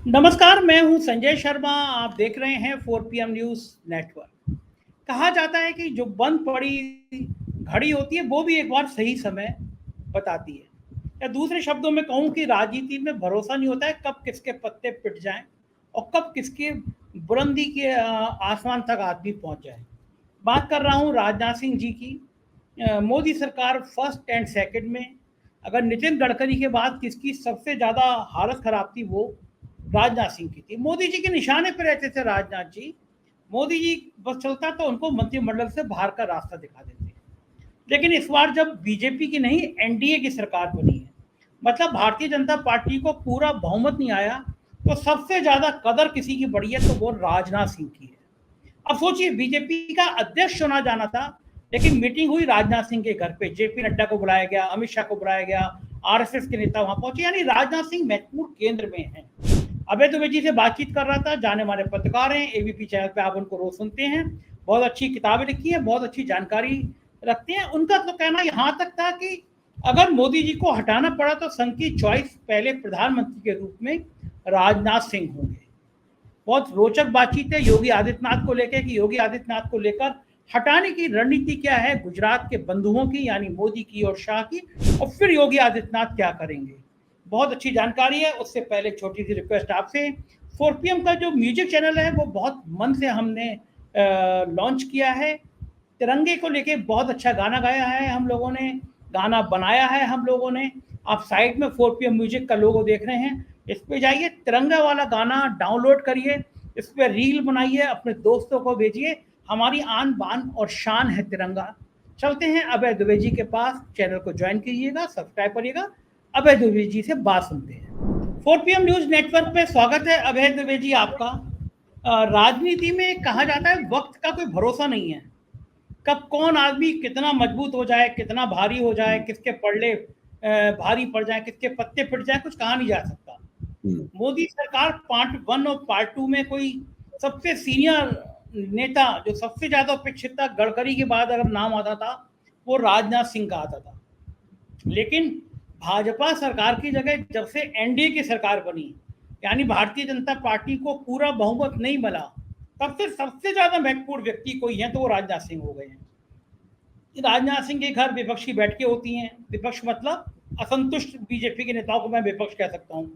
नमस्कार, मैं हूं संजय शर्मा। आप देख रहे हैं 4 PM न्यूज़ नेटवर्क। कहा जाता है कि जो बंद पड़ी घड़ी होती है वो भी एक बार सही समय बताती है। या दूसरे शब्दों में कहूं कि राजनीति में भरोसा नहीं होता है कब किसके पत्ते पिट जाएं और कब किसके बुलंदी के आसमान तक आदमी पहुंच जाए। बात कर रहा हूं राजनाथ सिंह जी की। मोदी सरकार फर्स्ट एंड सेकंड में अगर नितिन गडकरी के बाद किसकी सबसे ज़्यादा हालत खराब थी वो राजनाथ सिंह की थी। मोदी जी के निशाने पर रहते थे राजनाथ जी। मोदी जी बस चलता तो उनको मंत्रिमंडल से बाहर का रास्ता दिखा देते। लेकिन इस बार जब बीजेपी की नहीं एनडीए की सरकार बनी है, मतलब भारतीय जनता पार्टी को पूरा बहुमत नहीं आया, तो सबसे ज्यादा कदर किसी की बढ़ी है तो वो राजनाथ सिंह की है। अब सोचिए, बीजेपी का अध्यक्ष चुना जाना था, लेकिन मीटिंग हुई राजनाथ सिंह के घर पे, जेपी नड्डा को बुलाया गया, अमित शाह को बुलाया गया, आरएसएस के नेता वहां पहुंचे, यानी राजनाथ सिंह महत्वपूर्ण केंद्र में हैं। अभय दुबे जी से बातचीत कर रहा था, जाने माने पत्रकार हैं, एबीपी चैनल पे आप उनको रोज सुनते हैं। बहुत अच्छी किताबें लिखी है, बहुत अच्छी जानकारी रखते हैं। उनका तो कहना यहाँ तक था कि अगर मोदी जी को हटाना पड़ा तो संघ की चॉइस पहले प्रधानमंत्री के रूप में राजनाथ सिंह होंगे। बहुत रोचक बातचीत है योगी आदित्यनाथ को लेकर कि योगी आदित्यनाथ को लेकर हटाने की रणनीति क्या है गुजरात के बंधुओं की, यानी मोदी की और शाह की, और फिर योगी आदित्यनाथ क्या करेंगे। बहुत अच्छी जानकारी है। उससे पहले छोटी सी रिक्वेस्ट आपसे, 4 PM का जो म्यूजिक चैनल है वो बहुत मन से हमने लॉन्च किया है। तिरंगे को लेके बहुत अच्छा गाना गाया है हम लोगों ने, गाना बनाया है हम लोगों ने। आप साइड में 4 PM म्यूजिक का लोगो देख रहे हैं, इस पे जाइए, तिरंगा वाला गाना डाउनलोड करिए, इस पे रील बनाइए, अपने दोस्तों को भेजिए। हमारी आन बान और शान है तिरंगा। चलते हैं अभय दुबे जी के पास, चैनल को ज्वाइन कीजिएगा, सब्सक्राइब करिएगा। अभय दुबे जी से बात सुनते हैं। 4 PM न्यूज नेटवर्क पे स्वागत है अभय दुबे जी आपका। राजनीति में कहा जाता है वक्त का कोई भरोसा नहीं है, कब कौन आदमी कितना मजबूत हो जाए, कितना भारी हो जाए, किसके पल्ले भारी पड़ जाए, किसके पत्ते फिट जाए, कुछ कहा नहीं जा सकता। मोदी सरकार पार्ट 1 और पार्ट 2 में कोई सबसे सीनियर नेता जो सबसे ज्यादा अपेक्षित था, गडकरी के बाद अगर नाम आता था वो राजनाथ सिंह का आता था। लेकिन भाजपा सरकार की जगह जब से एनडीए की सरकार बनी, यानी भारतीय जनता पार्टी को पूरा बहुमत नहीं मिला, तब से सबसे ज्यादा महत्वपूर्ण व्यक्ति कोई है तो वो राजनाथ सिंह हो गए हैं। राजनाथ सिंह के घर विपक्ष की बैठकें होती हैं, विपक्ष मतलब असंतुष्ट बीजेपी के नेताओं को मैं विपक्ष कह सकता हूँ।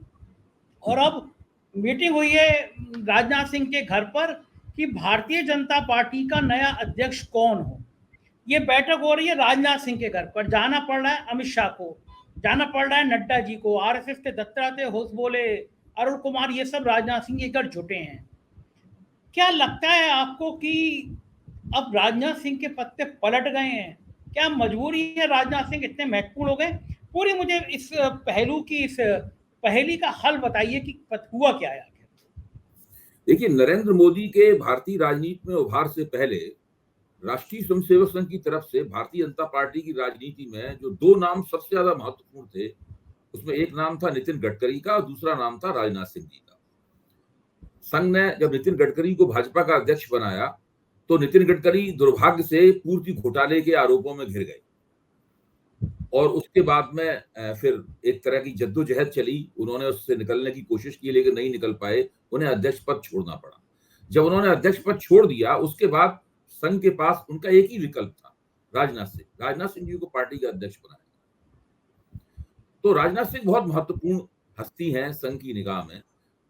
और अब मीटिंग हुई है राजनाथ सिंह के घर पर कि भारतीय जनता पार्टी का नया अध्यक्ष कौन हो। ये बैठक हो रही है राजनाथ सिंह के घर पर। जाना पड़ रहा है अमित शाह को, जाना पड़ रहा है नड्डा जी को, आरएसएस के दत्तात्रेय होसबोले, अरुण कुमार, ये सब राजनाथ सिंह के घर जुटे हैं। क्या लगता है आपको कि अब राजनाथ सिंह के पत्ते पलट गए हैं? क्या मजबूरी है, राजनाथ सिंह इतने महत्वपूर्ण हो गए? पूरी मुझे इस पहलू की, इस पहेली का हल बताइए कि हुआ क्या है आखिर। देखिए, नरेंद्र मोदी के भारतीय राजनीति में उभार से पहले राष्ट्रीय स्वयंसेवक संघ की तरफ से भारतीय जनता पार्टी की राजनीति में जो दो नाम सबसे ज्यादा महत्वपूर्ण थे, उसमें एक नाम था नितिन गडकरी का और दूसरा नाम था राजनाथ सिंह जी का। संघ ने जब नितिन गडकरी को भाजपा का अध्यक्ष बनाया तो नितिन गडकरी दुर्भाग्य से पूर्ति घोटाले के आरोपों में घिर गए और उसके बाद में फिर एक तरह की जद्दोजहद चली। उन्होंने उससे निकलने की कोशिश की लेकिन नहीं निकल पाए, उन्हें अध्यक्ष पद छोड़ना पड़ा। जब उन्होंने अध्यक्ष पद छोड़ दिया उसके बाद संघ के पास उनका एक ही विकल्प था, राजनाथ सिंह जी को पार्टी का अध्यक्ष बनाया। तो राजनाथ सिंह बहुत महत्वपूर्ण हस्ती हैं संघ की निगाह में।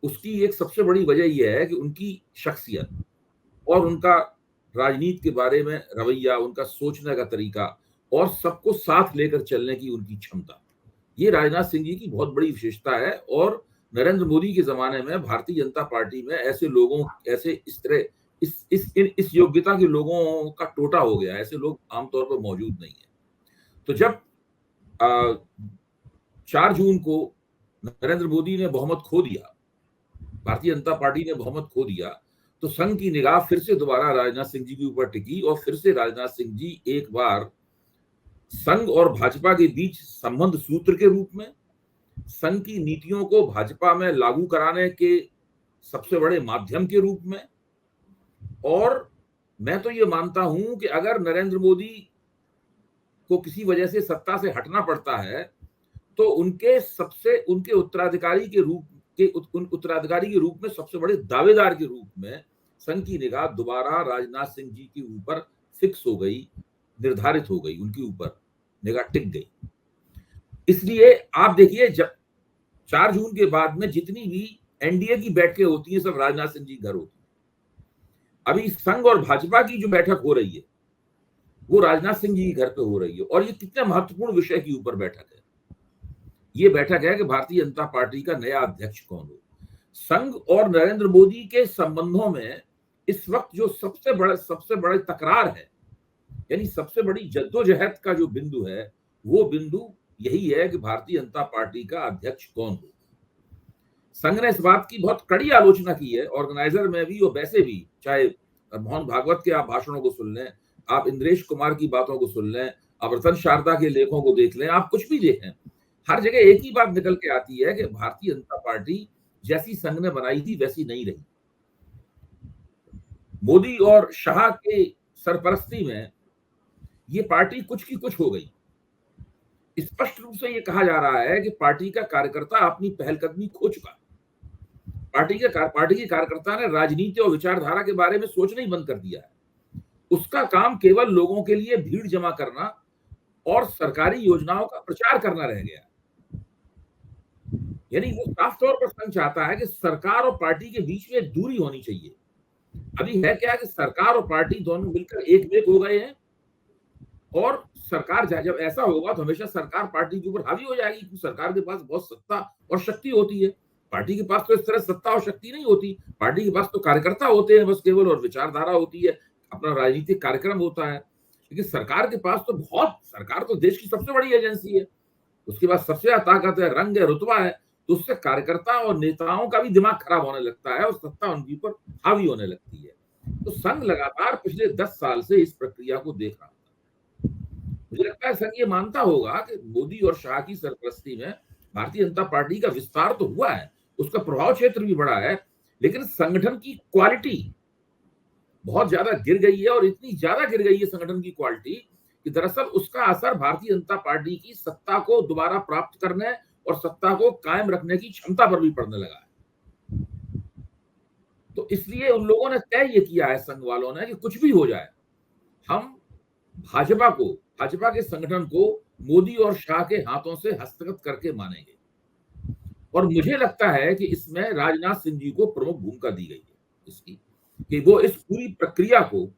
उसकी एक सबसे बड़ी वजह यह है कि उनकी शख्सियत और उनका राजनीति के बारे में रवैया, उनका सोचने का तरीका और सबको साथ लेकर चलने की उनकी क्षमता, ये राजनाथ सिंह जी की बहुत बड़ी विशेषता है। और नरेंद्र मोदी के जमाने में भारतीय जनता पार्टी में ऐसे लोगों, ऐसे इस तरह इस योग्यता के लोगों का टोटा हो गया, ऐसे लोग आमतौर पर मौजूद नहीं है। तो जब 4 जून को नरेंद्र मोदी ने बहुमत खो दिया, भारतीय जनता पार्टी ने बहुमत खो दिया, तो संघ की निगाह फिर से दोबारा राजनाथ सिंह जी के ऊपर टिकी और फिर से राजनाथ सिंह जी एक बार संघ और भाजपा के बीच संबंध सूत्र के रूप में, संघ की नीतियों को भाजपा में लागू कराने के सबसे बड़े माध्यम के रूप में। और मैं तो ये मानता हूं कि अगर नरेंद्र मोदी को किसी वजह से सत्ता से हटना पड़ता है तो उनके उत्तराधिकारी के रूप के उत्तराधिकारी के रूप में, सबसे बड़े दावेदार के रूप में संघ की निगाह दोबारा राजनाथ सिंह जी के ऊपर फिक्स हो गई, निर्धारित हो गई, उनके ऊपर निगाह टिक गई। इसलिए आप देखिए, जब 4 जून के बाद में जितनी भी एनडीए की बैठकें होती हैं, सब राजनाथ सिंह जी घर होती है। अभी संघ और भाजपा की जो बैठक हो रही है वो राजनाथ सिंह जी के घर पे हो रही है। और ये कितने महत्वपूर्ण विषय के ऊपर बैठक है। ये बैठक है कि भारतीय जनता पार्टी का नया अध्यक्ष कौन हो। संघ और नरेंद्र मोदी के संबंधों में इस वक्त जो सबसे बड़ा तकरार है, यानी सबसे बड़ी जद्दोजहद का जो बिंदु है, वो बिंदु यही है कि भारतीय जनता पार्टी का अध्यक्ष कौन हो। संघ ने इस बात की बहुत कड़ी आलोचना की है, ऑर्गेनाइजर में भी और वैसे भी, चाहे मोहन भागवत के आप भाषणों को सुन लें, आप इंद्रेश कुमार की बातों को सुन लें, आप रतन शारदा के लेखों को देख लें, आप कुछ भी देखें, हर जगह एक ही बात निकल के आती है कि भारतीय जनता पार्टी जैसी संघ ने बनाई थी वैसी नहीं रही। मोदी और शाह के सरपरस्ती में ये पार्टी कुछ की कुछ हो गई। स्पष्ट रूप से ये कहा जा रहा है कि पार्टी का कार्यकर्ता अपनी पहलकदमी खो चुका। पार्टी के कार्यकर्ता ने राजनीति और विचारधारा के बारे में सोचना ही बंद कर दिया है। उसका काम केवल लोगों के लिए भीड़ जमा करना और सरकारी योजनाओं का प्रचार करना रह गया। यानी वो साफ तौर पर संघ चाहता है कि सरकार और पार्टी के बीच में दूरी होनी चाहिए। अभी है क्या कि सरकार और पार्टी दोनों मिलकर एक हो गए हैं, और सरकार जब ऐसा होगा तो हमेशा सरकार पार्टी के ऊपर हावी हो जाएगी, क्योंकि सरकार के पास बहुत सत्ता और शक्ति होती है। पार्टी के पास तो इस तरह सत्ता और शक्ति नहीं होती। पार्टी के पास तो कार्यकर्ता होते हैं बस केवल, और विचारधारा होती है, अपना राजनीतिक कार्यक्रम होता है। लेकिन सरकार के पास तो सरकार तो देश की सबसे बड़ी एजेंसी है, उसके पास सबसे ज्यादा ताकत है, रंग है, रुतबा है। तो उससे कार्यकर्ता और नेताओं का भी दिमाग खराब होने लगता है और सत्ता उनके ऊपर हावी होने लगती है। तो संघ लगातार पिछले 10 साल से इस प्रक्रिया को देख रहा था। मुझे लगता है संघ ये मानता होगा कि मोदी और शाह की सरपरस्ती में भारतीय जनता पार्टी का विस्तार तो हुआ है, उसका प्रभाव क्षेत्र भी बढ़ा है, लेकिन संगठन की क्वालिटी बहुत ज्यादा गिर गई है। और इतनी ज्यादा गिर गई है संगठन की क्वालिटी कि दरअसल उसका असर भारतीय जनता पार्टी की सत्ता को दोबारा प्राप्त करने और सत्ता को कायम रखने की क्षमता पर भी पड़ने लगा है। तो इसलिए उन लोगों ने तय ये किया है, संघ वालों ने, कि कुछ भी हो जाए हम भाजपा के संगठन को मोदी और शाह के हाथों से हस्तगत करके मानेंगे। और मुझे लगता है कि इसमें राजनाथ सिंह जी को प्रमुख भूमिका दी गई है इसकी, कि वो इस पूरी प्रक्रिया को,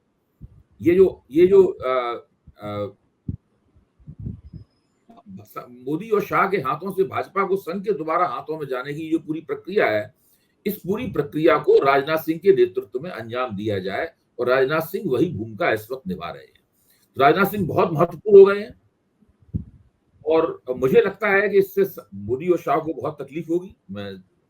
ये जो मोदी और शाह के हाथों से भाजपा को संघ के दोबारा हाथों में जाने की जो पूरी प्रक्रिया है, इस पूरी प्रक्रिया को राजनाथ सिंह के नेतृत्व में अंजाम दिया जाए। और राजनाथ सिंह वही भूमिका इस वक्त निभा रहे हैं। राजनाथ सिंह बहुत महत्वपूर्ण हो गए हैं, और मुझे लगता है कि इससे मोदी और शाह को बहुत तकलीफ होगी।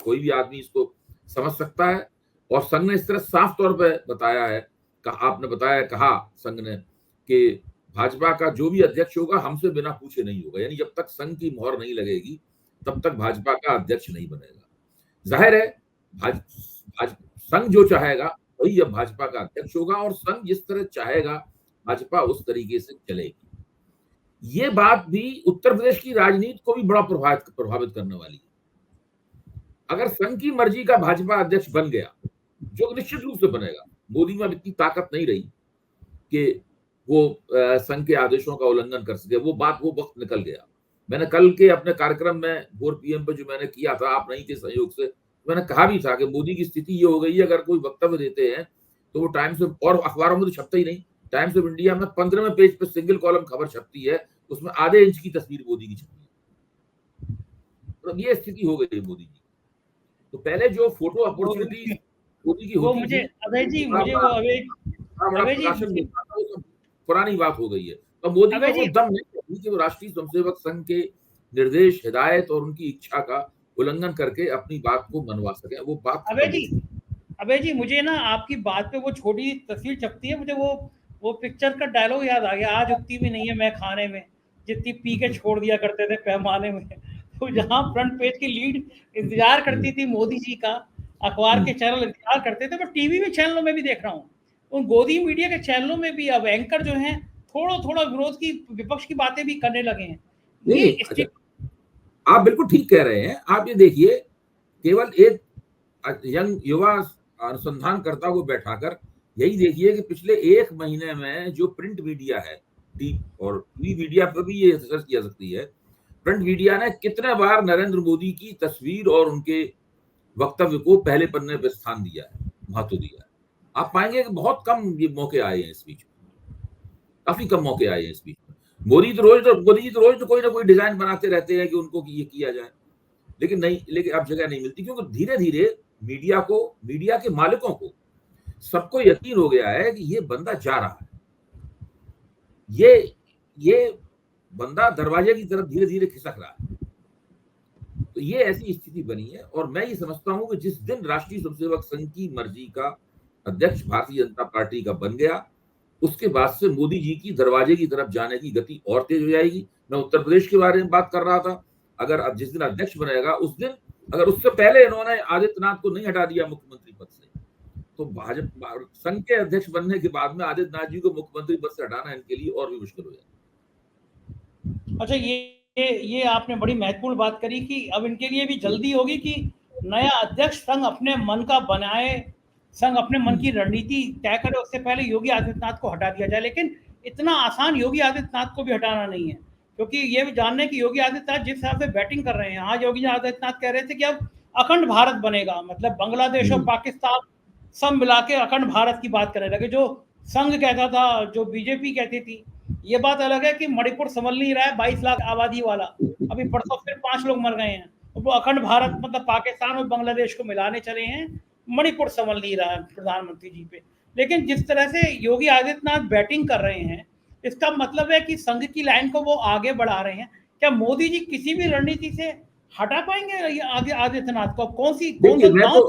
कोई भी आदमी इसको समझ सकता है। और संघ ने इस तरह साफ तौर पर बताया है, कहा संघ ने कि भाजपा का जो भी अध्यक्ष होगा हमसे बिना पूछे नहीं होगा। यानी जब तक संघ की मोहर नहीं लगेगी तब तक भाजपा का अध्यक्ष नहीं बनेगा। जाहिर है संघ जो चाहेगा वही अब भाजपा का अध्यक्ष होगा, और संघ जिस तरह चाहेगा भाजपा उस तरीके से चलेगी। ये बात भी उत्तर प्रदेश की राजनीति को भी बड़ा प्रभावित करने वाली है। अगर संघ की मर्जी का भाजपा अध्यक्ष बन गया, जो निश्चित रूप से बनेगा, मोदी में अब इतनी ताकत नहीं रही कि वो संघ के आदेशों का उल्लंघन कर सके, वो वक्त निकल गया। मैंने कल के अपने कार्यक्रम में 4 PM पे जो मैंने किया था, आप नहीं थे संयोग से, मैंने कहा भी था कि मोदी की स्थिति ये हो गई है, अगर कोई वक्तव्य देते हैं तो वो टाइम्स में, और अखबारों में तो छपता ही नहीं, टाइम्स ऑफ इंडिया में 15वें पेज पे सिंगल कॉलम खबर छपती है, उसमें आधे इंच की तस्वीर मोदी की छपती है। तो ये स्थिति हो गई है मोदी की। तो पहले जो फोटो अपॉर्चुनिटी मोदी की होती थी, अभय जी पुरानी बात हो गई है। तो मोदी को वो दम नहीं कि वो राष्ट्रीय स्वयंसेवक संघ के निर्देश, हिदायत और उनकी इच्छा का उल्लंघन करके अपनी बात को मनवा सके। वो बात अभय जी मुझे ना आपकी बात पे वो छोटी तस्वीर छपती है, मुझे वो पिक्चर का डायलॉग याद आ गया, आज उतनी भी नहीं है मैं खाने में जितनी पी के छोड़ दिया करते थे पैमाने में। तो जहाँ फ्रंट पेज की लीड इंतजार करती थी मोदी जी का, अखबार के चैनल इंतजार करते थे, मैं टीवी में चैनलों में भी देख रहा हूँ, उन गोदी मीडिया के चैनलों में भी अब एंकर जो हैं थोड़ा विरोध की, विपक्ष की बातें भी करने लगे हैं। आप बिल्कुल ठीक कह रहे हैं। आप ये देखिए केवल एक यंग युवा अनुसंधानकर्ता को बैठाकर यही देखिए कि पिछले 1 महीने में जो प्रिंट मीडिया है, और टीवी मीडिया पर भी ये रिसर्च किया सकती है, प्रिंट मीडिया ने कितने बार नरेंद्र मोदी की तस्वीर और उनके वक्तव्य को पहले पन्ने पर स्थान दिया है, महत्व दिया है। आप पाएंगे कि बहुत कम ये मौके आए हैं इस बीच में, काफी कम मौके आए हैं इस बीच में। मोदी जी तो रोज कोई ना कोई डिजाइन बनाते रहते हैं कि उनको ये किया जाए, लेकिन अब जगह नहीं मिलती, क्योंकि धीरे धीरे मीडिया के मालिकों को सबको यकीन हो गया है कि ये बंदा जा रहा है, ये बंदा दरवाजे की तरफ धीरे धीरे खिसक रहा है। तो ये ऐसी स्थिति बनी है, और मैं ये समझता हूं कि जिस दिन राष्ट्रीय स्वयंसेवक संघ की मर्जी का अध्यक्ष भारतीय जनता पार्टी का बन गया, उसके बाद से मोदी जी की दरवाजे की तरफ जाने की गति और तेज हो जाएगी। मैं उत्तर प्रदेश के बारे में बात कर रहा था, अगर अब जिस दिन अध्यक्ष बनेगा उस दिन, अगर उससे पहले इन्होंने आदित्यनाथ को नहीं हटा दिया मुख्यमंत्री पद से, तो भाजपा संघ के अध्यक्ष बनने के बाद में आदित्यनाथ जी को मुख्यमंत्री पद से हटाना इनके लिए और भी मुश्किल हो जाएगा। अच्छा, ये आपने बड़ी महत्वपूर्ण बात करी कि अब इनके लिए भी जल्दी होगी कि नया अध्यक्ष संघ अपने मन का बनाए, संघ अपने मन की रणनीति तय करे, उससे पहले योगी आदित्यनाथ को हटा दिया जाए। लेकिन इतना आसान योगी आदित्यनाथ को भी हटाना नहीं है, क्योंकि ये भी जानने की योगी आदित्यनाथ जिस हिसाब से बैटिंग कर रहे हैं, आज योगी आदित्यनाथ कह रहे थे कि अब अखंड भारत बनेगा, मतलब बांग्लादेश और पाकिस्तान सब मिला के अखंड भारत की बात करने लगे। जो संघ कहता था, जो बीजेपी कहती थी, ये बात अलग है कि मणिपुर संभल नहीं रहा है, 22 लाख आबादी वाला, अभी परसों फिर 5 लोग मर गए हैं, वो अखंड भारत मतलब पाकिस्तान और बांग्लादेश को मिलाने चले हैं, मणिपुर संभल नहीं रहा है प्रधानमंत्री जी पे। लेकिन जिस तरह से योगी आदित्यनाथ बैटिंग कर रहे हैं, इसका मतलब है कि संघ की लाइन को वो आगे बढ़ा रहे हैं। क्या मोदी जी किसी भी रणनीति से हटा पाएंगे आदित्यनाथ को? कौन सा गांव?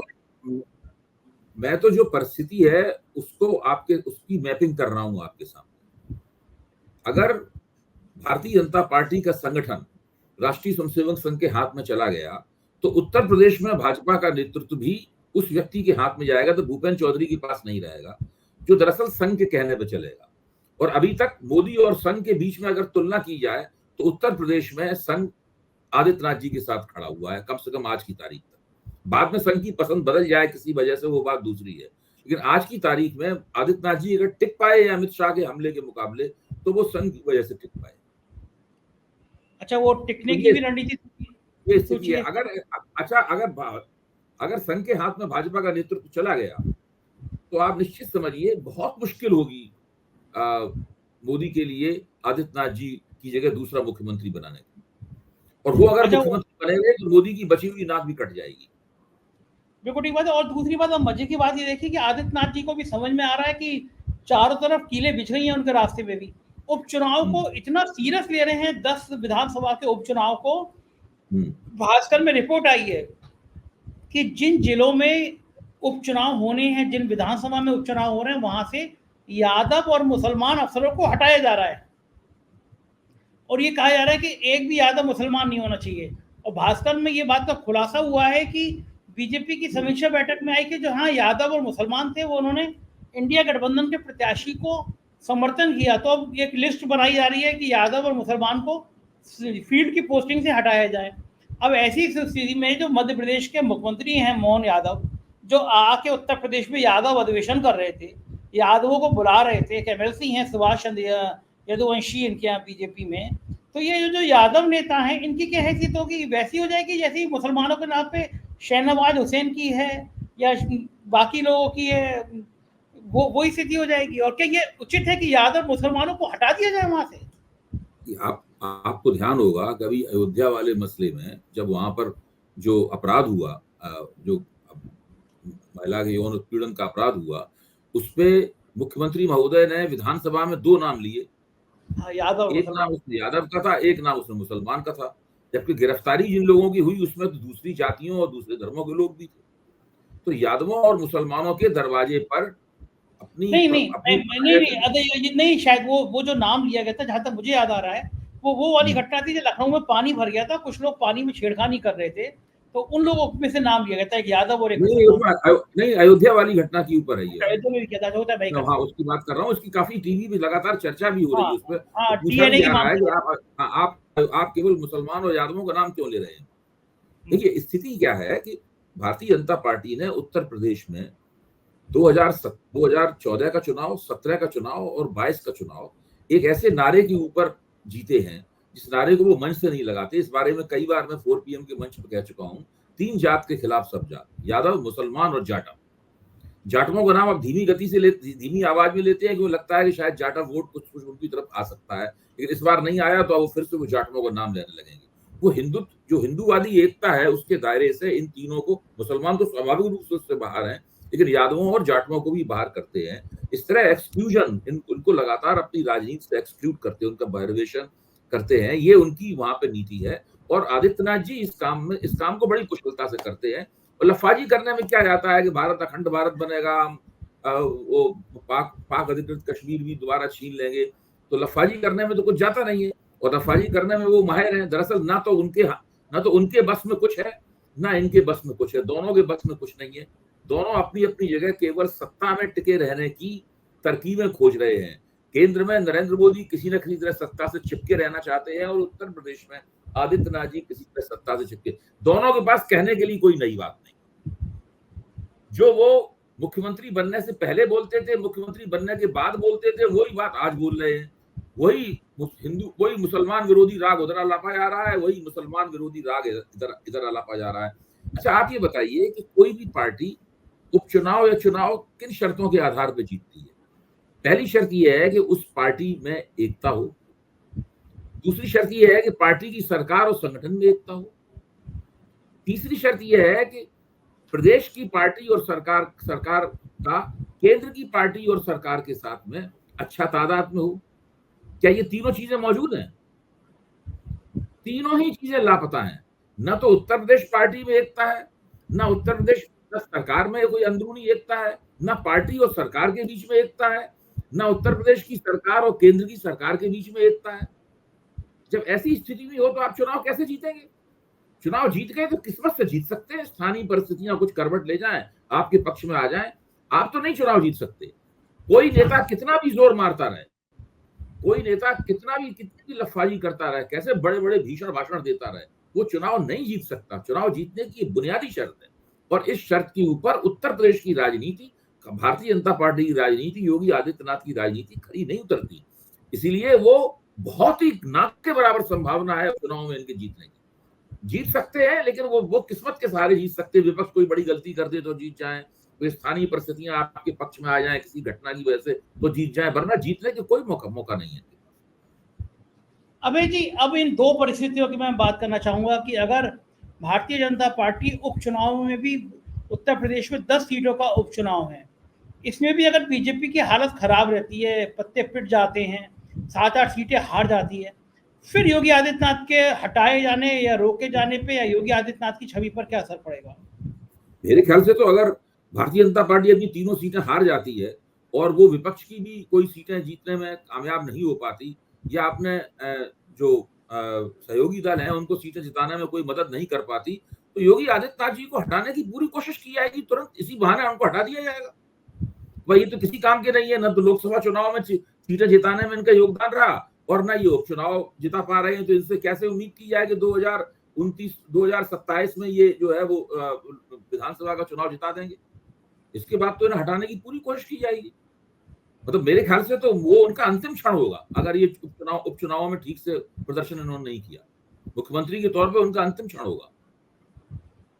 मैं तो जो परिस्थिति है उसकी मैपिंग कर रहा हूं आपके सामने। अगर भारतीय जनता पार्टी का संगठन राष्ट्रीय स्वयंसेवक संघ के हाथ में चला गया, तो उत्तर प्रदेश में भाजपा का नेतृत्व भी उस व्यक्ति के हाथ में जाएगा, तो भूपेंद्र चौधरी के पास नहीं रहेगा, जो दरअसल संघ के कहने पर चलेगा। और अभी तक मोदी और संघ के बीच में अगर तुलना की जाए, तो उत्तर प्रदेश में संघ आदित्यनाथ जी के साथ खड़ा हुआ है, कम से कम आज की तारीख तक। बाद में संघ की पसंद बदल जाए किसी वजह से, वो बात दूसरी है, लेकिन आज की तारीख में आदित्यनाथ जी अगर टिक पाए या अमित शाह के हमले के मुकाबले, तो वो संघ की वजह से टिक पाए। अच्छा, वो टिकने की भी रणनीति ये स्थिति है। अगर संघ के हाथ में भाजपा का नेतृत्व चला गया, तो आप निश्चित समझिए बहुत मुश्किल होगी मोदी के लिए आदित्यनाथ जी की जगह दूसरा मुख्यमंत्री बनाने की। और वो अगर मुख्यमंत्री बनेंगे तो मोदी की बची हुई नाक भी कट जाएगी। बिल्कुल ठीक बात है। और दूसरी बात, अब मजे की बात ये देखिए कि आदित्यनाथ जी को भी समझ में आ रहा है कि चारों तरफ कीले बिछ गई हैं उनके रास्ते में भी। उपचुनाव को इतना सीरियस ले रहे हैं, 10 विधानसभा के उपचुनाव को। भास्कर में रिपोर्ट आई है कि जिन जिलों में उपचुनाव होने हैं, जिन विधानसभा में उपचुनाव हो रहे हैं, वहां से यादव और मुसलमान अफसरों को हटाया जा रहा है, और ये कहा जा रहा है कि एक भी यादव मुसलमान नहीं होना चाहिए। और भास्कर में ये बात का खुलासा हुआ है कि बीजेपी की समीक्षा बैठक में आई कि जो हाँ यादव और मुसलमान थे, वो उन्होंने इंडिया गठबंधन के प्रत्याशी को समर्थन किया। तो अब एक लिस्ट बनाई जा रही है कि यादव और मुसलमान को फील्ड की पोस्टिंग से हटाया जाए। अब ऐसी स्थिति में जो मध्य प्रदेश के मुख्यमंत्री हैं मोहन यादव, जो आके उत्तर प्रदेश में यादव अधिवेशन कर रहे थे, यादवों को बुला रहे थे, एक एमएलसी हैं सुभाष चंद्र यदुवंशी इनके यहाँ बीजेपी में, तो ये जो यादव नेता हैं, इनकी क्या हैसियत होगी? वैसी हो जाएगी जैसे मुसलमानों के नाम पे शहनवाज हुसैन की है या बाकी लोगों की है, वही स्थिति हो जाएगी। और क्या ये उचित है कि यादव मुसलमानों को हटा दिया जाए वहां से? आपको ध्यान होगा कभी अयोध्या वाले मसले में, जब वहां पर जो अपराध हुआ, जो महिला के यौन उत्पीड़न का अपराध हुआ, उसपे मुख्यमंत्री महोदय ने विधानसभा में 2 नाम लिए। यादव, एक नाम उसने यादव का था, एक नाम उसने मुसलमान का था। जबकि गिरफ्तारी जिन लोगों की हुई उसमें तो दूसरी जातियों और दूसरे धर्मों के लोग भी थे। तो यादवों और मुसलमानों के दरवाजे पर नहीं, शायद वो जो नाम लिया गया था, जहां तक मुझे याद आ रहा है, वो वाली घटना थी जब लखनऊ में पानी भर गया था, कुछ लोग पानी में छेड़खानी कर रहे थे, तो उन लोगों में से नाम लिया गया था, एक यादव और एक नहीं, अयोध्या वाली घटना के ऊपर है ये। अयोध्या में किया था, होता है भाई। हाँ, उसकी बात कर रहा हूँ। उसकी काफी टीवी में लगातार चर्चा भी हो रही है उसमें। आप केवल मुसलमान और यादवों का नाम क्यों ले रहे हैं? देखिए, स्थिति क्या है कि भारतीय जनता पार्टी ने उत्तर प्रदेश में 2014 का चुनाव, 17 का चुनाव और 22 का चुनाव एक ऐसे नारे के ऊपर जीते हैं जिस नारे को वो मंच से नहीं लगाते। इस बारे में कई बार मैं 4PM के मंच पर कह चुका हूं, 3 जात के खिलाफ सब जात, यादव, मुसलमान और जाटव। जाटवों का नाम अब धीमी आवाज में लेते हैं, क्यों लगता है कि शायद जाटव वोट कुछ उनकी तरफ आ सकता है, लेकिन इस बार नहीं आया तो अब फिर से वो जाटवों का नाम लेने लगेंगे। वो जो हिंदूवादी एकता है उसके दायरे से इन तीनों को, मुसलमान तो स्वाभाविक रूप से उससे बाहर हैं, लेकिन यादवों और जाटवों को भी बाहर करते हैं। इस तरह एक्सक्लूजन, उनको लगातार अपनी राजनीति से एक्सक्लूड करते हैं, उनका बहिर्वेशन करते हैं। ये उनकी वहां पे नीति है और आदित्यनाथ जी इस काम को बड़ी कुशलता से करते हैं। और लफाजी करने में क्या जाता है कि भारत अखंड भारत बनेगा, वो पाक अधिकृत कश्मीर भी दोबारा छीन लेंगे, तो लफाजी करने में तो कुछ जाता नहीं है और लफाजी करने में वो माहिर हैं। दरअसल ना तो उनके बस में कुछ है, ना इनके बस में कुछ है, दोनों के बस में कुछ नहीं है। दोनों अपनी अपनी जगह केवल सत्ता में टिके रहने की तरकीबें खोज रहे हैं। केंद्र में नरेंद्र मोदी किसी न किसी तरह सत्ता से चिपके रहना चाहते हैं और उत्तर प्रदेश में आदित्यनाथ जी किसी तरह सत्ता से चिपके। दोनों के पास कहने के लिए कोई नई बात नहीं। जो वो मुख्यमंत्री बनने से पहले बोलते थे, मुख्यमंत्री बनने के बाद बोलते थे, वही बात आज बोल रहे हैं। वही मुसलमान विरोधी राग उधर अलापा जा रहा है, वही मुसलमान विरोधी राग इधर अलापा जा रहा है। अच्छा, आप ये बताइए कि कोई भी पार्टी उपचुनाव या चुनाव किन शर्तों के आधार पर जीतती है? पहली शर्त यह है कि उस पार्टी में एकता हो। दूसरी शर्त यह है कि पार्टी की सरकार और संगठन में एकता हो। तीसरी शर्त यह है कि प्रदेश की पार्टी और सरकार का केंद्र की पार्टी और सरकार के साथ में अच्छा तादाद में हो। क्या ये तीनों चीजें मौजूद हैं? तीनों ही चीजें लापता हैं। न तो उत्तर प्रदेश पार्टी में एकता है, न उत्तर प्रदेश सरकार में कोई अंदरूनी एकता है, न पार्टी और सरकार के बीच में एकता है, न उत्तर प्रदेश की सरकार और केंद्र की सरकार के बीच में एकता है। जब ऐसी स्थिति में हो तो आप चुनाव कैसे जीतेंगे? चुनाव जीत गए तो किस्मत से जीत सकते हैं, स्थानीय परिस्थितियां कुछ करवट ले जाएं, आपके पक्ष में आ जाएं, आप तो नहीं चुनाव जीत सकते। कोई नेता कितना भी जोर मारता रहे, कोई नेता कितनी भी लफाजी करता रहे, कैसे बड़े बड़े भीषण भाषण देता रहे, वो चुनाव नहीं जीत सकता। चुनाव जीतने की बुनियादी शर्त है और इस शर्त के ऊपर उत्तर प्रदेश की राजनीति, भारतीय जनता पार्टी की राजनीति, योगी आदित्यनाथ की राजनीति खड़ी नहीं उतरती। इसीलिए वो बहुत ही नाक के बराबर संभावना है चुनाव में इनके जीतने की। जीत सकते हैं, लेकिन वो किस्मत के सहारे जीत सकते हैं। विपक्ष कोई बड़ी गलती कर दे तो जीत जाए, कोई स्थानीय परिस्थितियां आपके पक्ष में आ जाए किसी घटना की वजह से तो जीत जाए, वरना जीतने के कोई मौका नहीं है। अभय जी, अब इन दो परिस्थितियों की मैं बात करना चाहूंगा कि अगर भारतीय जनता पार्टी उपचुनाव में भी, उत्तर प्रदेश में 10 सीटों का उपचुनाव है, इसमें भी अगर बीजेपी की हालत खराब रहती है, पत्ते पिट जाते हैं, 7-8 सीटें हार जाती है, फिर योगी आदित्यनाथ के हटाए जाने या रोके जाने पे या योगी आदित्यनाथ की छवि पर क्या असर पड़ेगा? मेरे ख्याल से तो अगर भारतीय जनता पार्टी अपनी तीनों सीटें हार जाती है और वो विपक्ष की भी कोई सीटें जीतने में कामयाब नहीं हो पाती, या अपने जो सहयोगी दल हैं उनको सीटें जिताने में कोई मदद नहीं कर पाती, तो योगी आदित्यनाथ जी को हटाने की पूरी कोशिश की जाएगी। तुरंत इसी बहाने उनको हटा दिया जाएगा। वही तो किसी काम के नहीं है, न तो लोकसभा चुनाव में सीटें जिताने में इनका योगदान रहा और ना ये उपचुनाव जिता पा रहे हैं, तो इनसे कैसे उम्मीद की जाए कि 2027 में ये जो है वो विधानसभा का चुनाव जिता देंगे। इसके बाद तो इन्हें हटाने की पूरी कोशिश की जाएगी। मतलब मेरे ख्याल से तो वो उनका अंतिम क्षण होगा अगर ये उपचुनाव में ठीक से प्रदर्शन इन्होंने नहीं किया। मुख्यमंत्री के तौर पर उनका अंतिम क्षण होगा।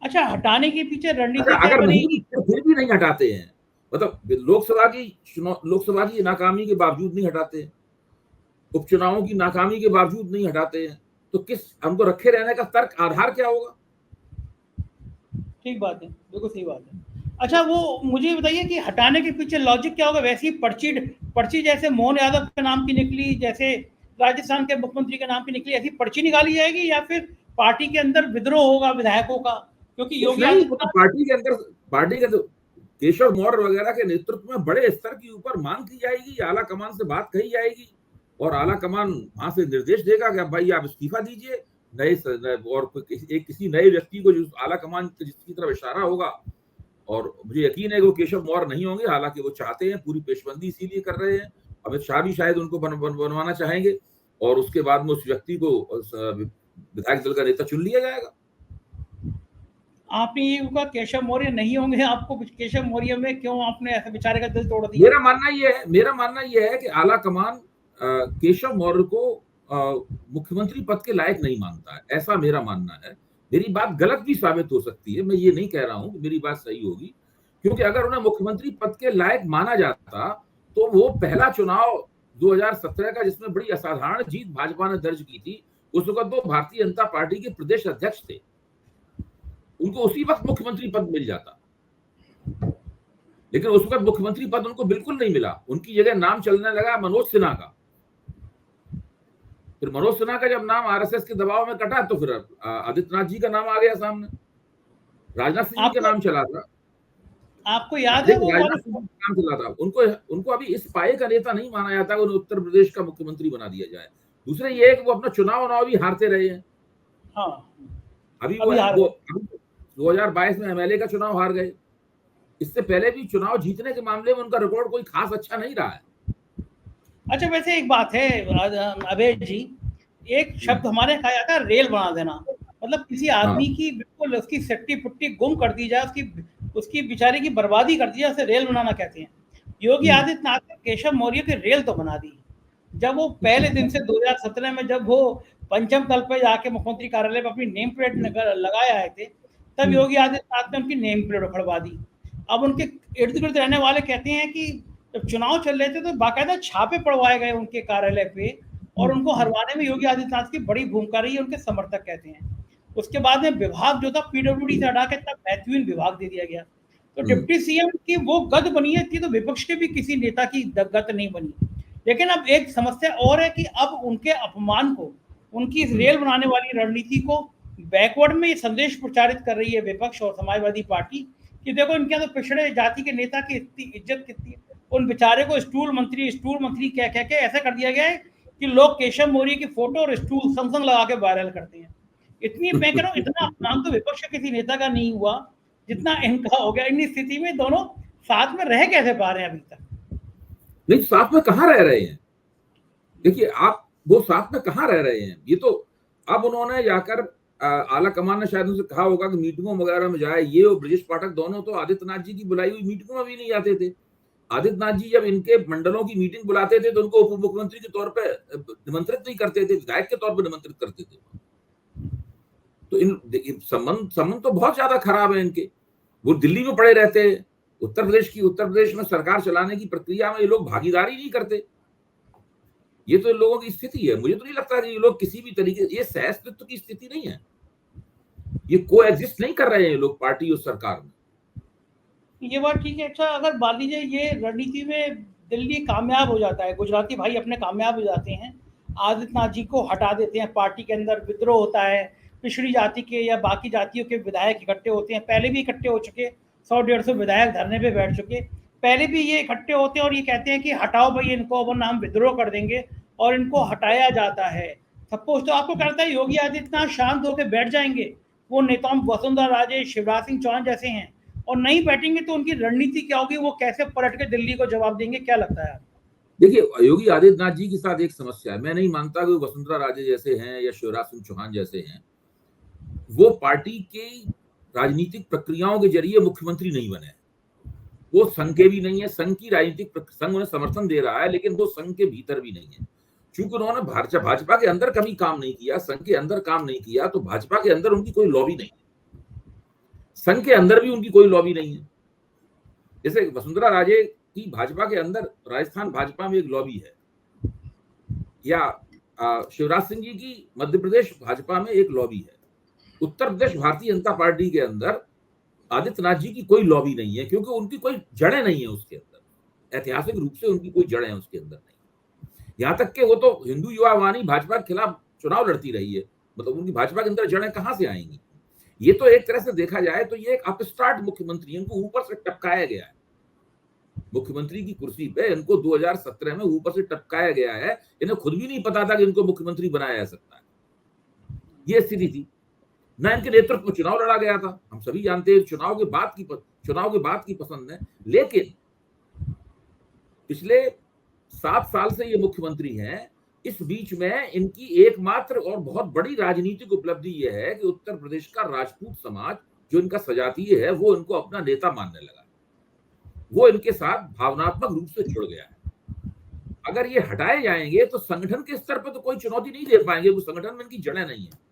अच्छा, हटाने के पीछे रणनीति अगर नहीं फिर भी नहीं हटाते हैं, मतलब लोकसभा की नाकामी के बावजूद नहीं हटाते हैं, उपचुनावों की नाकामी के बावजूद नहीं हटाते हैं, तो हमको रखे रहने का तर्क आधार क्या होगा? ठीक बात है, बिल्कुल सही बात है। अच्छा, वो मुझे बताइए कि हटाने के पीछे लॉजिक क्या होगा? वैसी पर्ची जैसे मोहन यादव के नाम की निकली, जैसे राजस्थान के मुख्यमंत्री के नाम की निकली, ऐसी पर्ची निकाली जाएगी या फिर पार्टी के अंदर विद्रोह होगा विधायकों का? क्योंकि योगी पार्टी के अंदर केशव मौर्य वगैरह के नेतृत्व में बड़े स्तर के ऊपर मांग की जाएगी, आला कमान से बात कही जाएगी और आला कमान वहां से निर्देश देगा कि भाई आप इस्तीफा दीजिए, और किसी नए व्यक्ति को जो आला कमान जिसकी तरफ इशारा होगा। और मुझे यकीन है कि वो केशव मौर्य नहीं होंगे, हालांकि वो चाहते हैं, पूरी पेशबंदी इसीलिए कर रहे हैं। अमित शाह भी शायद उनको बनवाना चाहेंगे और उसके बाद में उस व्यक्ति को विधायक दल का नेता चुन लिया जाएगा। आपने ये कहा केशव मौर्य नहीं होंगे, आपको केशव मौर्य में क्यों आपने ऐसे बेचारे का दिल तोड़ दिया? मेरा मानना ये है कि आला कमान केशव मौर्य को मुख्यमंत्री पद के लायक नहीं मानता है, ऐसा मेरा मानना है। मेरी बात गलत भी साबित हो सकती है, मैं ये नहीं कह रहा हूं कि मेरी बात सही होगी, क्योंकि अगर उन्हें मुख्यमंत्री पद के लायक माना जाता तो वो पहला चुनाव 2017 का, जिसमें बड़ी असाधारण जीत भाजपा ने दर्ज की थी, उस वक्त वो भारतीय जनता पार्टी के प्रदेश अध्यक्ष थे, उनको उसी वक्त मुख्यमंत्री पद मिल जाता। लेकिन उस वक्त मुख्यमंत्री पद उनको बिल्कुल नहीं मिला, उनकी जगह नाम चलने लगा मनोज सिन्हा का। फिर मनोज सिन्हा का जब नाम आरएसएस के दबाव में कटा तो फिर आदित्यनाथ जी का नाम आ गया सामने, राजनाथ सिंह जी का नाम चला था। आपको याद है वो राजनाथ सिंह जी का नाम चला था। उनको अभी इस पाए का नेता नहीं माना जाता, उन्हें उत्तर प्रदेश का मुख्यमंत्री बना दिया जाए। दूसरे ये है कि वो अपना चुनाव भी हारते रहे हैं। हाँ, अभी वो 2022 में एमएलए का चुनाव हार गए। इससे पहले भी चुनाव जीतने के मामले में उनका रिकॉर्ड कोई खास अच्छा नहीं रहा है। अच्छा, वैसे एक बात है अभय जी, एक शब्द हमारे कहा जाता है रेल बना देना, मतलब किसी आदमी की बिल्कुल उसकी सट्टी पुट्टी गुम कर दी जाए, उसकी बेचारे की बर्बादी कर दी जाए, उसे रेल बनाना कहते हैं। योगी आदित्यनाथ ने केशव मौर्य की रेल तो बना दी। जब वो पहले दिन से 2017 में जब वो पंचम तल पे जाके मुख्यमंत्री कार्यालय पर अपनी नेम प्लेट लगाए आए थे, तब योगी आदित्यनाथ ने उनकी नेम प्लेट उखड़वा दी। अब उनके इर्द गिर्द रहने वाले कहते हैं कि जब चुनाव चल रहे थे तो बाकायदा छापे पड़वाए गए उनके कार्यालय पे, और उनको हरवाने में योगी आदित्यनाथ की बड़ी भूमिका रही है, उनके समर्थक कहते हैं। उसके बाद में विभाग जो था पीडब्ल्यूडी से हटा के तब बेहतरीन विभाग दे दिया गया। तो डिप्टी सीएम की वो गद बनी है कि तो विपक्ष के भी किसी नेता की गद नहीं बनी। लेकिन अब एक समस्या और है कि अब उनके अपमान को, उनकी इस रेल बनाने वाली रणनीति को बैकवर्ड में ये संदेश प्रचारित कर रही है विपक्ष और समाजवादी पार्टी कि देखो इनके अंदर पिछड़े जाति के नेता की इतनी इज्जत कितनी है। उन बेचारे को स्टूल मंत्री कह के ऐसा कर दिया गया है कि लोग केशव मौर्य की फोटो और स्टूल संग संग लगा के वायरल करते हैं। इतनी मैं कह रहा हूँ, इतना अपमान तो विपक्ष के किसी नेता का नहीं हुआ जितना इनका हो गया। इन स्थिति में दोनों साथ में रह कैसे पा रहे हैं अभी तक? नहीं, साथ में कहाँ रह रहे हैं? देखिए, आप वो साथ में कहाँ रह रहे हैं? ये तो अब उन्होंने जाकर आला कमान ने शायद उनसे कहा होगा कि मीटिंगों वगैरह में जाए। ये और ब्रजेश पाठक दोनों तो आदित्यनाथ जी की बुलाई हुई मीटिंगों में भी नहीं आते थे। आदित्यनाथ जी जब इनके मंडलों की मीटिंग बुलाते थे तो उनको उप मुख्यमंत्री के तौर पर निमंत्रित नहीं करते थे, विधायक के तौर पर निमंत्रित करते थे। तो इन संबंध तो बहुत ज्यादा खराब है इनके। वो दिल्ली में पड़े रहते हैं, उत्तर प्रदेश में सरकार चलाने की प्रक्रिया में ये लोग भागीदारी नहीं करते। ये तो इन लोगों की स्थिति है। मुझे तो नहीं लगता कि ये लोग किसी भी तरीके, ये सहअस्तित्व की स्थिति नहीं है, ये कोएग्जिस्ट नहीं कर रहे हैं ये लोग पार्टी और सरकार में। ये बात ठीक है। अच्छा, अगर मान लीजिए ये रणनीति में दिल्ली कामयाब हो जाता है, गुजराती भाई अपने कामयाब हो जाते हैं, आदित्यनाथ जी को हटा देते हैं, पार्टी के अंदर विद्रोह होता है, पिछड़ी जाति के या बाकी जातियों के विधायक इकट्ठे होते हैं, पहले भी इकट्ठे हो चुके, 100-150 विधायक धरने पे बैठ चुके, पहले भी ये इकट्ठे होते हैं और ये कहते हैं कि हटाओ भाई इनको, वरना हम विद्रोह कर देंगे, और इनको हटाया जाता है। सपोज तो आपको कहता है योगी आदित्यनाथ शांत होकर बैठ जाएंगे, वो नेताओं वसुंधरा राजे, शिवराज सिंह चौहान जैसे हैं, और नहीं बैठेंगे तो उनकी रणनीति क्या होगी, वो कैसे पलट के दिल्ली को जवाब देंगे, क्या लगता है? देखिए, योगी आदित्यनाथ जी के साथ एक समस्या है। मैं नहीं मानता कि वसुंधरा राजे जैसे हैं या शिवराज सिंह चौहान जैसे हैं, वो पार्टी की राजनीतिक प्रक्रियाओं के जरिए मुख्यमंत्री नहीं बने। वो संघ के भी नहीं है, संघ की राजनीतिक संघ उन्हें समर्थन दे रहा है, लेकिन वो संघ के भीतर भी नहीं है। क्योंकि उन्होंने भाजपा के अंदर कभी काम नहीं किया, संघ के अंदर काम नहीं किया, तो भाजपा के अंदर उनकी कोई लॉबी नहीं है, संघ के अंदर भी उनकी कोई लॉबी नहीं है। जैसे वसुंधरा राजे की भाजपा के अंदर राजस्थान भाजपा में एक लॉबी है, या शिवराज सिंह जी की मध्य प्रदेश भाजपा में एक लॉबी है। उत्तर प्रदेश भारतीय जनता पार्टी के अंदर आदित्यनाथ जी की कोई लॉबी नहीं है, क्योंकि उनकी कोई जड़ें नहीं है उसके अंदर, ऐतिहासिक रूप से उनकी कोई जड़ें उसके अंदर नहीं। यहां तक कि वो तो हिंदू युवा वाणी भाजपा के खिलाफ चुनाव लड़ती रही है, मतलब उनकी भाजपा के अंदर जड़ें कहां से आएंगी? ये तो एक तरह से देखा जाए तो ये एक अपस्टार्ट मुख्यमंत्री, इनको ऊपर से टपकाया गया है। मुख्यमंत्री की कुर्सी पे इनको 2017 में ऊपर से टपकाया गया है। इन्हें खुद भी नहीं पता था कि इनको मुख्यमंत्री बनाया जा सकता है, ये स्थिति थी। ना इनके नेतृत्व में चुनाव लड़ा गया था, हम सभी जानते हैं चुनाव के बाद की पसंद है। लेकिन पिछले 7 साल से ये मुख्यमंत्री हैं। इस बीच में इनकी एकमात्र और बहुत बड़ी राजनीतिक उपलब्धि यह है कि उत्तर प्रदेश का राजपूत समाज जो इनका सजातीय है वो इनको अपना नेता मानने लगा, वो इनके साथ भावनात्मक रूप से जुड़ गया है। अगर ये हटाए जाएंगे तो संगठन के स्तर पर तो कोई चुनौती नहीं दे पाएंगे, वो संगठन में इनकी जड़ें नहीं है।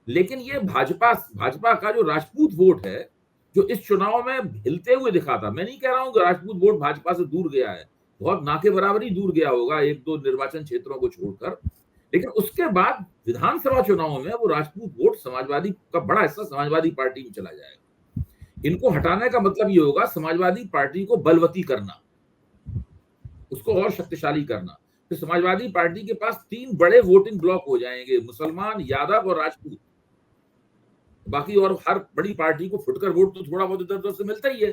लेकिन ये भाजपा का जो राजपूत वोट है, जो इस चुनाव में हिलते हुए दिखा था, मैं नहीं कह रहा हूं कि राजपूत वोट भाजपा से दूर गया है, बहुत ना के बराबर ही दूर गया होगा एक दो निर्वाचन क्षेत्रों को छोड़कर, लेकिन उसके बाद विधानसभा चुनावों में वो राजपूत वोट समाजवादी का बड़ा हिस्सा समाजवादी पार्टी में चला जाएगा। इनको हटाने का मतलब ये होगा समाजवादी पार्टी को बलवती करना, उसको और शक्तिशाली करना। तो समाजवादी पार्टी के पास 3 बड़े वोटिंग ब्लॉक हो जाएंगे, मुसलमान, यादव और राजपूत। बाकी और हर बड़ी पार्टी को फुटकर वोट तो थोड़ा बहुत इधर उधर से मिलता ही है,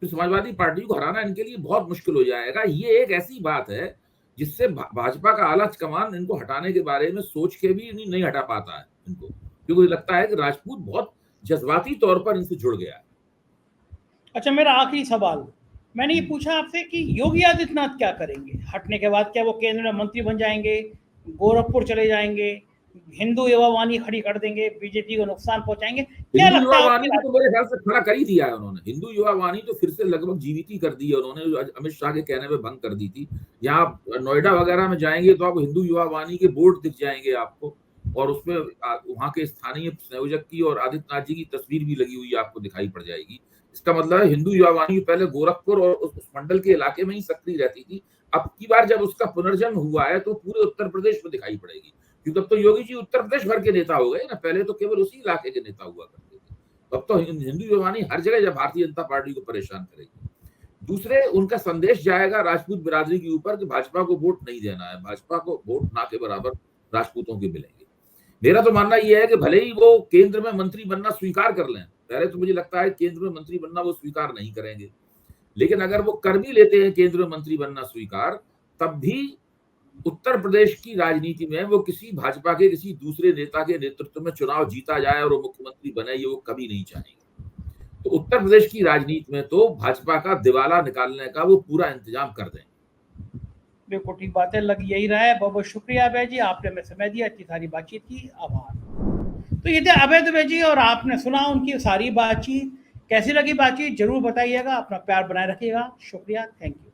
तो समाजवादी पार्टी को हराना इनके लिए बहुत मुश्किल हो जाएगा। ये एक ऐसी बात है जिससे भाजपा का आला कमान इनको हटाने के बारे में सोच के भी नहीं हटा पाता है इनको, क्योंकि लगता है कि राजपूत बहुत जज्बाती तौर पर इनसे जुड़ गया है। अच्छा, मेरा आखिरी सवाल, मैंने ये पूछा आपसे कि योगी आदित्यनाथ क्या करेंगे हटने के बाद? क्या वो केंद्र में मंत्री बन जाएंगे, गोरखपुर चले जाएंगे, हिंदू युवा वाणी खड़ी कर देंगे, बीजेपी को नुकसान पहुंचाएंगे? क्या हिंदू लगता युवा है? वाणी को तो मेरे ख्याल से खड़ा कर ही दिया है उन्होंने, हिंदू युवा वाणी तो फिर से लगभग जीवित ही कर दी है उन्होंने, जो अमित शाह के कहने पे भंग कर दी थी। यहाँ नोएडा वगैरह में जाएंगे तो आप हिंदू युवा वाणी के बोर्ड दिख जाएंगे आपको, और उसमें वहां के स्थानीय संयोजक की और आदित्यनाथ जी की तस्वीर भी लगी हुई आपको दिखाई पड़ जाएगी। इसका मतलब है हिंदू युवा वाणी पहले गोरखपुर और उस मंडल के इलाके में ही सक्रिय रहती थी, अब की बार जब उसका पुनर्जन्म हुआ है तो पूरे उत्तर प्रदेश में दिखाई पड़ेगी, क्योंकि अब तो योगी जी उत्तर प्रदेश भर के नेता हो गए ना, पहले तो केवल उसी इलाके के नेता हुआ करते थे। अब तो हिंदू युवा वाणी हर जगह जब भारतीय जनता पार्टी को परेशान करेगी। दूसरे, उनका संदेश जाएगा राजपूत बिरादरी के ऊपर कि भाजपा को वोट नहीं देना है, भाजपा को वोट ना के बराबर राजपूतों के मिलेंगे। मेरा तो मानना यह है कि भले ही वो केंद्र में मंत्री बनना स्वीकार कर लें, पहले तो मुझे लगता है केंद्र में मंत्री बनना वो स्वीकार नहीं करेंगे, लेकिन अगर वो कर भी लेते हैं केंद्र में मंत्री बनना स्वीकार, तब भी उत्तर प्रदेश की राजनीति में वो किसी भाजपा के किसी दूसरे नेता के नेतृत्व में चुनाव जीता जाए और वो मुख्यमंत्री बने, ये वो कभी नहीं चाहेंगे। तो उत्तर प्रदेश की राजनीति में तो भाजपा का दिवाला निकालने का वो पूरा इंतजाम कर देंगे। बिल्कुल ठीक बात है, लग यही रहा है। बहुत बहुत शुक्रिया अभय जी, आपने हमें समय दिया, इतनी सारी बातचीत की, आभार। तो ये थे अभय दुबे जी, और आपने सुना उनकी सारी बातचीत। कैसी लगी बातचीत जरूर बताइएगा, अपना प्यार बनाए रखिएगा। शुक्रिया, थैंक यू।